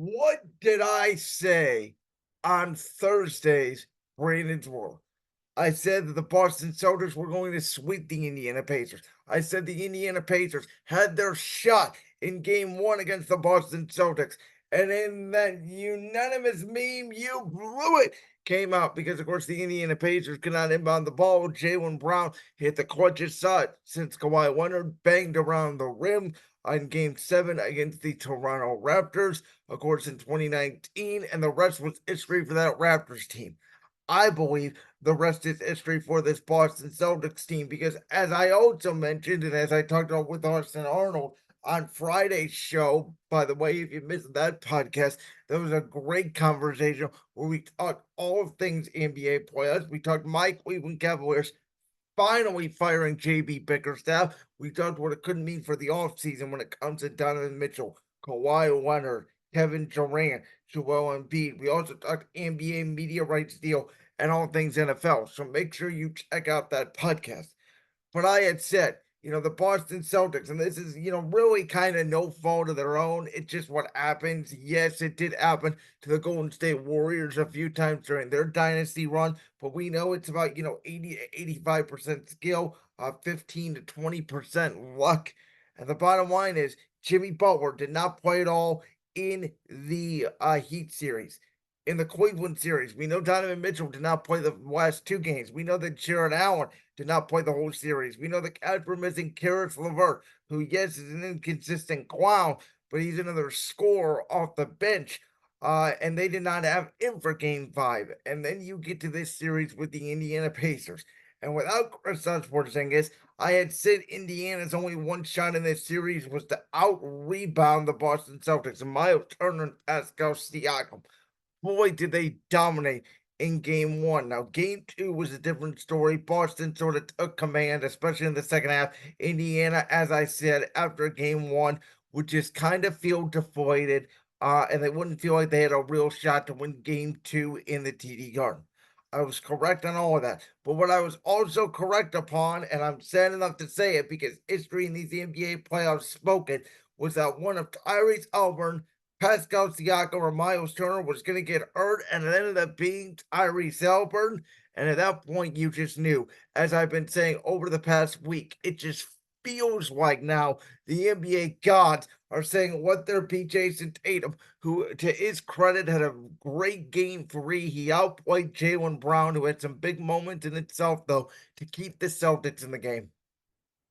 What did I say on Thursday's Brandon's World? I said that the Boston Celtics were going to sweep the Indiana Pacers. I said the Indiana Pacers had their shot in game one against the Boston Celtics. And in that unanimous meme, you blew it, came out because, of course, the Indiana Pacers could not inbound the ball. Jaylen Brown hit the clutchest shot since Kawhi Leonard banged around the rim on game seven against the Toronto Raptors, of course, in 2019. And the rest was history for that Raptors team. I believe the rest is history for this Boston Celtics team because, as I also mentioned, and as I talked about with Austin Arnold on Friday's show, by the way, if you missed that podcast, there was a great conversation where we talked all of things NBA playoffs. We talked my Cleveland Cavaliers finally firing JB Bickerstaff. We talked what it could mean for the offseason when it comes to Donovan Mitchell, Kawhi Leonard, Kevin Durant, Joel Embiid. We also talked NBA media rights deal and all things NFL. So make sure you check out that podcast. But I had said, the Boston Celtics, and this is, really kind of no fault of their own. It's just what happens. Yes, it did happen to the Golden State Warriors a few times during their dynasty run, but we know it's about, 80 to 85% skill, 15 to 20% luck. And the bottom line is Jimmy Butler did not play at all in the Heat series. In the Cleveland series, we know Donovan Mitchell did not play the last two games. We know that Jared Allen did not play the whole series. We know the cats were missing Karis LeVert, who, yes, is an inconsistent clown, but he's another scorer off the bench. And they did not have him for game five. And then you get to this series with the Indiana Pacers. And without Kristaps Porzingis, I had said Indiana's only one shot in this series was to out rebound the Boston Celtics and Miles Turner and Pascal Siakam. Boy, did they dominate in game one. Now, game two was a different story. Boston sort of took command, especially in the second half. Indiana, as I said, after game one, would just kind of feel deflated, and they wouldn't feel like they had a real shot to win game two in the TD Garden. I was correct on all of that. But what I was also correct upon, and I'm sad enough to say it because history in these NBA playoffs spoke it, was that one of Tyrese Halliburton, Pascal Siakam, or Miles Turner was going to get hurt, and it ended up being Tyrese Halliburton. And at that point, you just knew, as I've been saying over the past week, it just feels like now the NBA gods are saying what their be Jason Tatum, who, to his credit, had a great game three. He outplayed Jaylen Brown, who had some big moments in itself, though, to keep the Celtics in the game.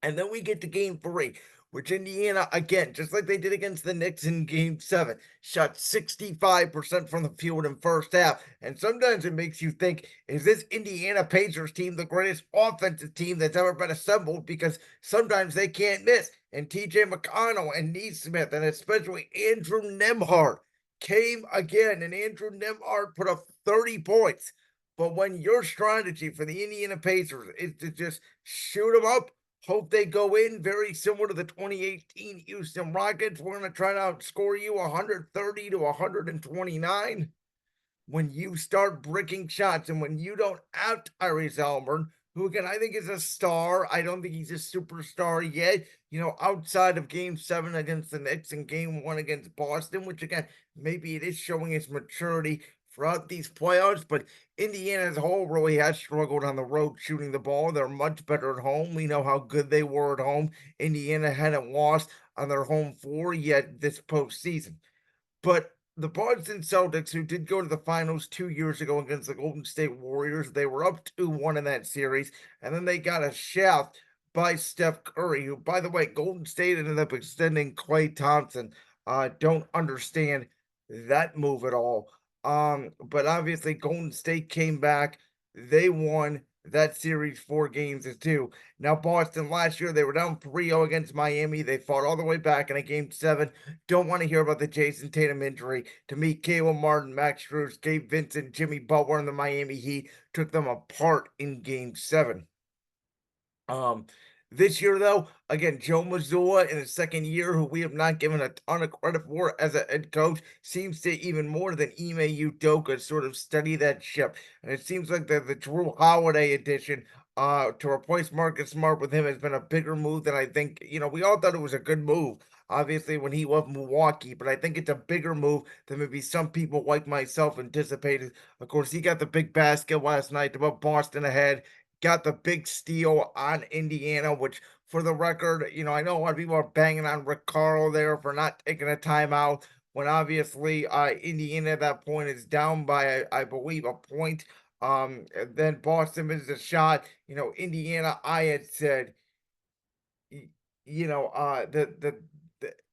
And then we get to game three, which Indiana, again, just like they did against the Knicks in game seven, shot 65% from the field in first half. And sometimes it makes you think, is this Indiana Pacers team the greatest offensive team that's ever been assembled? Because sometimes they can't miss. And TJ McConnell and Neesmith, and especially Andrew Nembhard, came again. And Andrew Nembhard put up 30 points. But when your strategy for the Indiana Pacers is to just shoot them up, hope they go in very similar to the 2018 Houston Rockets. We're going to try to outscore you 130 to 129. When you start bricking shots and when you don't have Tyrese Halliburton, who again I think is a star. I don't think he's a superstar yet. Outside of game seven against the Knicks and game one against Boston, which again, maybe it is showing its maturity throughout these playoffs, but Indiana as a whole really has struggled on the road shooting the ball. They're much better at home. We know how good they were at home. Indiana hadn't lost on their home floor yet this postseason. But the Boston Celtics, who did go to the finals 2 years ago against the Golden State Warriors, they were up 2-1 in that series, and then they got a shaft by Steph Curry, who, by the way, Golden State ended up extending Klay Thompson. Don't understand that move at all. But obviously Golden State came back. They won that series 4 games to 2. Now, Boston last year, they were down 3-0 against Miami. They fought all the way back in a game seven. Don't want to hear about the Jason Tatum injury. To me, Caleb Martin, Max Strus, Gabe Vincent, Jimmy Butler, and the Miami Heat took them apart in game seven. Um, this year, though, again, Joe Mazzulla in his second year, who we have not given a ton of credit for as a head coach, seems to even more than Ime Udoka sort of steady that ship. And it seems like the Drew Holiday addition to replace Marcus Smart with him has been a bigger move than I think. We all thought it was a good move. obviously, when he left Milwaukee, but I think it's a bigger move than maybe some people like myself anticipated. Of course, he got the big basket last night to put Boston ahead, got the big steal on Indiana, which for the record, I know a lot of people are banging on Rick Carl there for not taking a timeout when obviously Indiana at that point is down by I believe a point. And then Boston misses a shot. Indiana, I had said y- the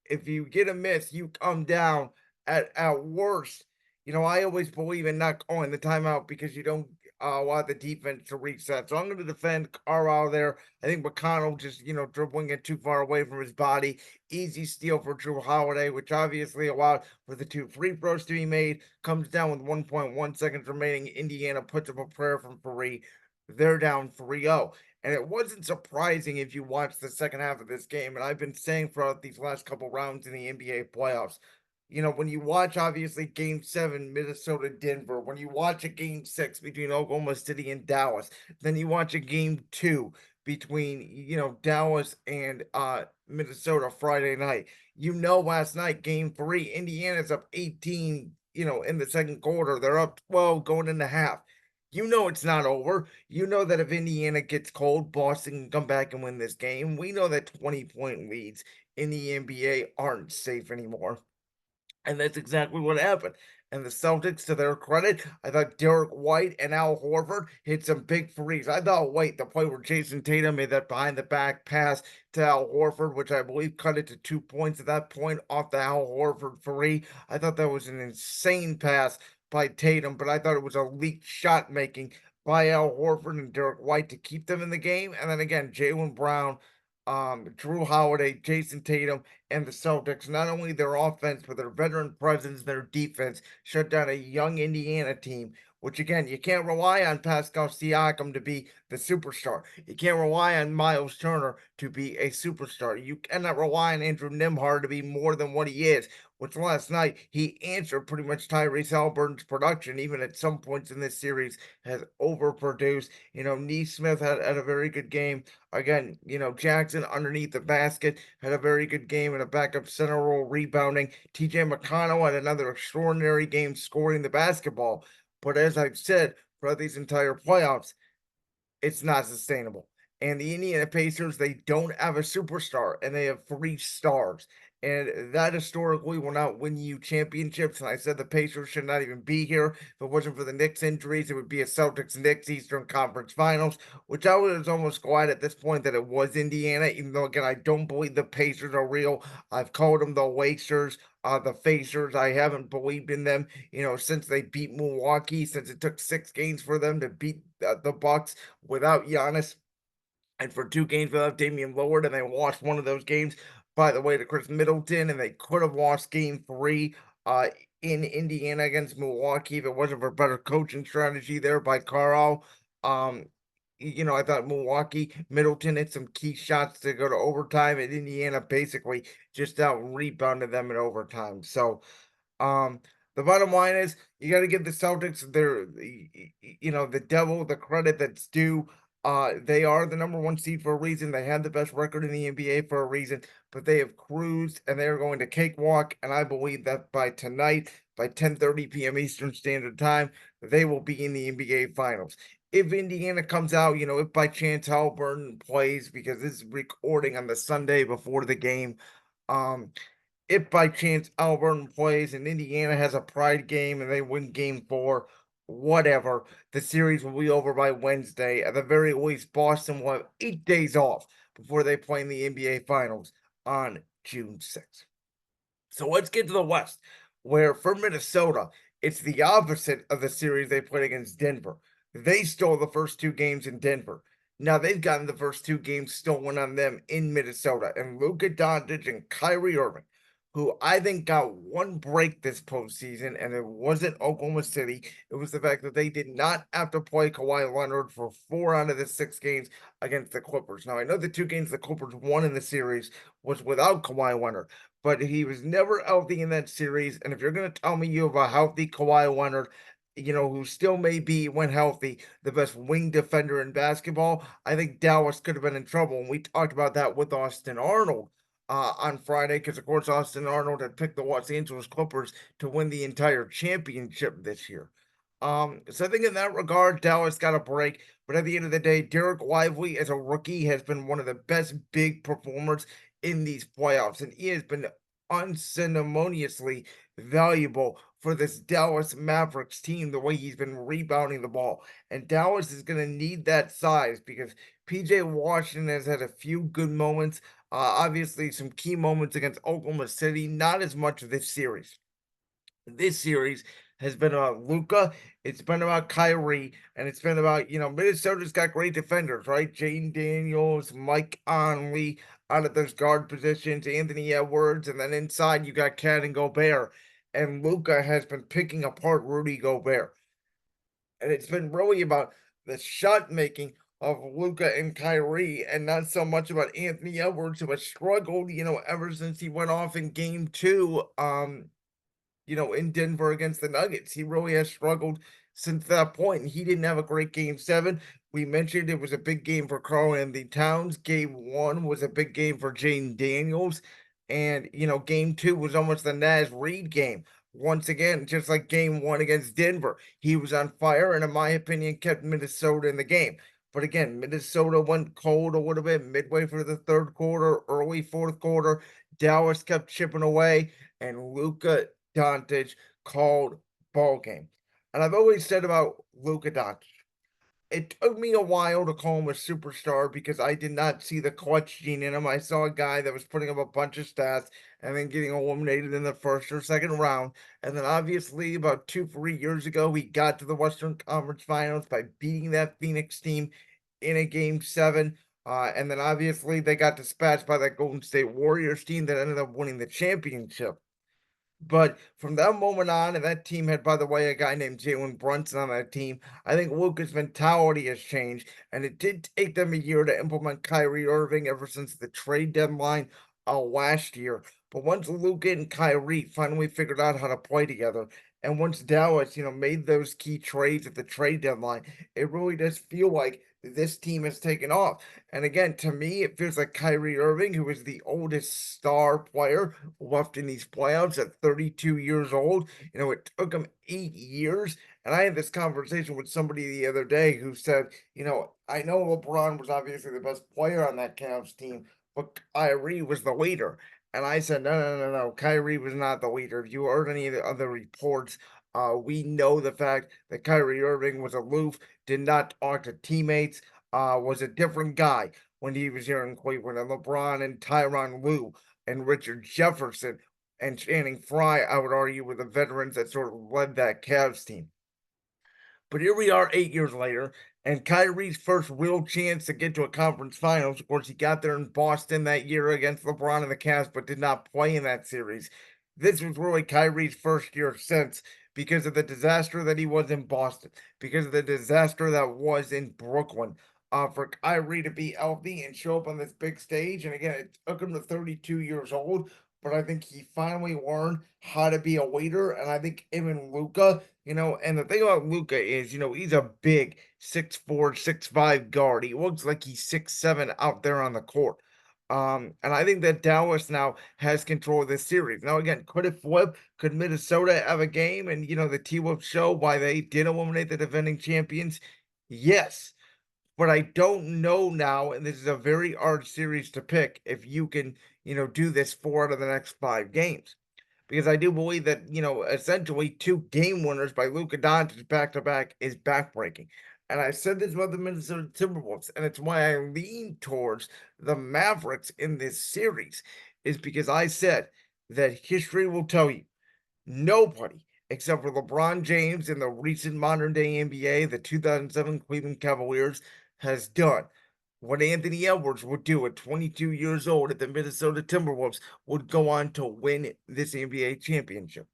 if you get a miss, you come down at worst. I always believe in not calling the timeout because you don't allow the defense to reset. So I'm going to defend Carlisle there. I think McConnell just dribbling it too far away from his body. Easy steal for Drew Holiday, which obviously allowed for the two free throws to be made. Comes down with 1.1 seconds remaining. Indiana puts up a prayer from Paris. They're down 3-0. And it wasn't surprising if you watched the second half of this game. And I've been saying throughout these last couple rounds in the NBA playoffs, when you watch obviously game seven, Minnesota, Denver, when you watch a game six between Oklahoma City and Dallas, then you watch a game two between, Dallas and Minnesota Friday night. Last night, game three, Indiana's up 18, in the second quarter. They're up 12 going into half. It's not over. That if Indiana gets cold, Boston can come back and win this game. We know that 20-point leads in the NBA aren't safe anymore. And that's exactly what happened. And the Celtics, to their credit, I thought Derek White and Al Horford hit some big threes. I thought White, the play where Jason Tatum made that behind the back pass to Al Horford, which I believe cut it to 2 points at that point off the Al Horford three. I thought that was an insane pass by Tatum, but I thought it was elite shot making by Al Horford and Derek White to keep them in the game. And then again, Jaylen Brown, Drew Holiday, Jason Tatum, and the Celtics, not only their offense, but their veteran presence, their defense, shut down a young Indiana team, which again, you can't rely on Pascal Siakam to be the superstar. You can't rely on Miles Turner to be a superstar. You cannot rely on Andrew Nimhard to be more than what he is, which last night he answered pretty much Tyrese Halliburton's production, even at some points in this series, has overproduced. Neesmith had a very good game. Again, Jackson underneath the basket had a very good game in a backup center role, rebounding. TJ McConnell had another extraordinary game scoring the basketball. But as I've said throughout these entire playoffs, it's not sustainable. And the Indiana Pacers, they don't have a superstar, and they have three stars. And that historically will not win you championships. And I said the Pacers should not even be here. If it wasn't for the Knicks injuries, it would be a Celtics Knicks Eastern Conference Finals, which I was almost glad at this point that it was Indiana, even though, again, I don't believe the Pacers are real. I've called them the Wasters, the Facers. I haven't believed in them, since they beat Milwaukee, since it took 6 games for them to beat the Bucks without Giannis, and for 2 games without Damian Lillard, and they lost one of those games, by the way, to Chris Middleton, and they could have lost game three in Indiana against Milwaukee if it wasn't for better coaching strategy there by Carl. Um, I thought Milwaukee, Middleton hit some key shots to go to overtime, and Indiana basically just out rebounded them in overtime. So, um, the bottom line is you got to give the Celtics the devil the credit that's due. They are the number one seed for a reason. They had the best record in the NBA for a reason, but they have cruised and they are going to cakewalk. And I believe that by tonight, by 10:30 p.m. Eastern Standard Time, they will be in the NBA Finals. If Indiana comes out, if by chance Halliburton plays, because this is recording on the Sunday before the game, um, if by chance Alburn plays and Indiana has a pride game and they win game four, whatever, the series will be over by Wednesday. At the very least, Boston will have 8 days off before they play in the NBA Finals on June 6th. So let's get to the West, where for Minnesota, it's the opposite of the series they played against Denver. They stole the first 2 games in Denver. Now they've gotten the first 2 games stolen on them in Minnesota. And Luka Doncic and Kyrie Irving, who I think got one break this postseason, and it wasn't Oklahoma City. It was the fact that they did not have to play Kawhi Leonard for 4 out of the 6 games against the Clippers. Now I know the 2 games the Clippers won in the series was without Kawhi Leonard, but he was never healthy in that series. And if you're going to tell me you have a healthy Kawhi Leonard, who still may be, when healthy, the best wing defender in basketball, I think Dallas could have been in trouble. And we talked about that with Austin Arnold on Friday because, of course, Austin Arnold had picked the Los Angeles Clippers to win the entire championship this year. So I think in that regard, Dallas got a break. But at the end of the day, Derek Lively as a rookie has been one of the best big performers in these playoffs, and he has been unceremoniously valuable for this Dallas Mavericks team, the way he's been rebounding the ball. And Dallas is going to need that size because PJ Washington has had a few good moments. Obviously, some key moments against Oklahoma City, not as much this series. This series has been about Luka, it's been about Kyrie, and it's been about, Minnesota's got great defenders, right? Jaden Daniels, Mike Conley out of those guard positions, Anthony Edwards, and then inside you got Cat and Gobert. And Luka has been picking apart Rudy Gobert. And it's been really about the shot making of Luka and Kyrie, and not so much about Anthony Edwards, who has struggled, ever since he went off in game 2. In Denver against the Nuggets. He really has struggled since that point, and he didn't have a great game 7. We mentioned it was a big game for Karl-Anthony Towns. Game 1 was a big game for Jaden Daniels. And, game 2 was almost the Naz Reid game. Once again, just like game 1 against Denver, he was on fire and, in my opinion, kept Minnesota in the game. But again, Minnesota went cold a little bit midway through the third quarter, early fourth quarter. Dallas kept chipping away, and Luka Doncic called ball game. And I've always said about Luka Doncic, it took me a while to call him a superstar because I did not see the clutch gene in him. I saw a guy that was putting up a bunch of stats and then getting eliminated in the first or second round. And then obviously about 2, 3 years ago, he got to the Western Conference Finals by beating that Phoenix team in a game 7. And then obviously they got dispatched by that Golden State Warriors team that ended up winning the championship. But from that moment on, and that team had, by the way, a guy named Jalen Brunson on that team. I think Luka's mentality has changed, and it did take them a year to implement Kyrie Irving ever since the trade deadline last year. But once Luka and Kyrie finally figured out how to play together, and once Dallas, made those key trades at the trade deadline, it really does feel like this team has taken off. And again, to me, it feels like Kyrie Irving, who is the oldest star player left in these playoffs at 32 years old. It took him 8 years. And I had this conversation with somebody the other day who said, I know LeBron was obviously the best player on that Cavs team, but Kyrie was the leader. And I said, no, no, no, no. Kyrie was not the leader. If you heard any of the other reports, we know the fact that Kyrie Irving was aloof, did not talk to teammates, was a different guy when he was here in Cleveland. And LeBron and Tyronn Lue and Richard Jefferson and Channing Frye, I would argue, were the veterans that sort of led that Cavs team. But here we are 8 years later, and Kyrie's first real chance to get to a conference finals. Of course, he got there in Boston that year against LeBron and the Cavs, but did not play in that series. This was really Kyrie's first year since because of the disaster that he was in Boston, because of the disaster that was in Brooklyn. For Kyrie to be healthy and show up on this big stage, and again, it took him to 32 years old, but I think he finally learned how to be a leader. And I think him and Luka, and the thing about Luka is, he's a big 6'4", 6'5" guard. He looks like he's 6'7" out there on the court. And I think that Dallas now has control of this series. Now, again, could it flip? Could Minnesota have a game and, the T-Wolves show why they did eliminate the defending champions? Yes. But I don't know now, and this is a very hard series to pick, if you can, do this 4 out of the next 5 games. Because I do believe that, essentially 2 game winners by Luka Doncic back to back is backbreaking. And I said this about the Minnesota Timberwolves, and it's why I lean towards the Mavericks in this series, is because I said that history will tell you nobody except for LeBron James in the recent modern day NBA, the 2007 Cleveland Cavaliers, has done what Anthony Edwards would do at 22 years old at the Minnesota Timberwolves, would go on to win this NBA championship.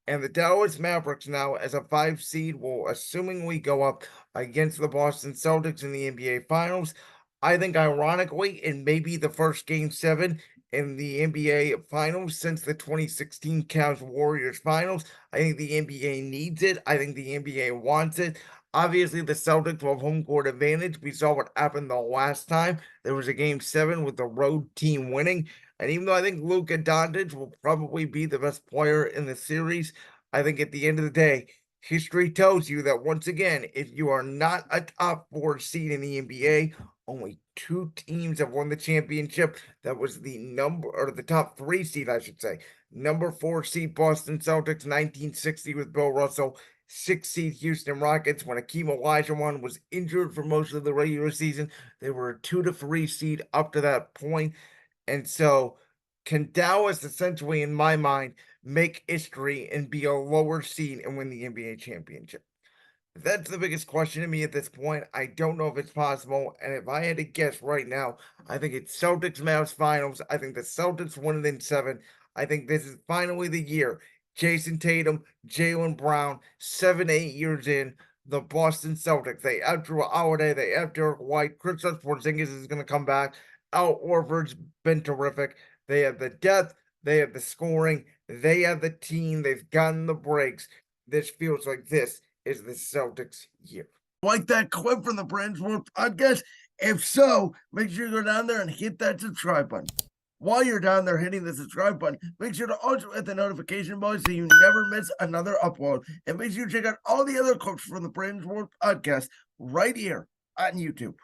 And the Dallas Mavericks now, as a 5 seed, will assumingly go up against the Boston Celtics in the NBA Finals. I think, ironically, it may be the first game 7 in the NBA Finals since the 2016 Cavs Warriors Finals. I think the NBA needs it. I think the NBA wants it. Obviously, the Celtics will have home court advantage. We saw what happened the last time. There was a game 7 with the road team winning. And even though I think Luka Doncic will probably be the best player in the series, I think at the end of the day, history tells you that once again, if you are not a top four seed in the NBA, only two teams have won the championship. That was the number, or the top three seed, I should say. Number four seed Boston Celtics, 1960 with Bill Russell. Six seed Houston Rockets when Akeem Olajuwon was injured for most of the regular season. They were a 2 to 3 seed up to that point. And so, can Dallas essentially, in my mind, make history and be a lower seed and win the NBA championship? That's the biggest question to me at this point. I don't know if it's possible. And if I had to guess right now, I think it's Celtics Mavs finals. I think the Celtics win it in seven. I think this is finally the year. Jason Tatum, Jalen Brown, 7, 8 years in, the Boston Celtics. They have Drew Holiday, they have Derek White. Kristaps Porzingis is going to come back. Al Horford's been terrific. They have the depth, they have the scoring, they have the team, they've gotten the breaks. This feels like this is the Celtics' year. Like that clip from the Brand's World podcast? If so, make sure you go down there and hit that subscribe button. While you're down there hitting the subscribe button, make sure to also hit the notification bell so you never miss another upload. And make sure you check out all the other clips from the Brand's World podcast right here on YouTube.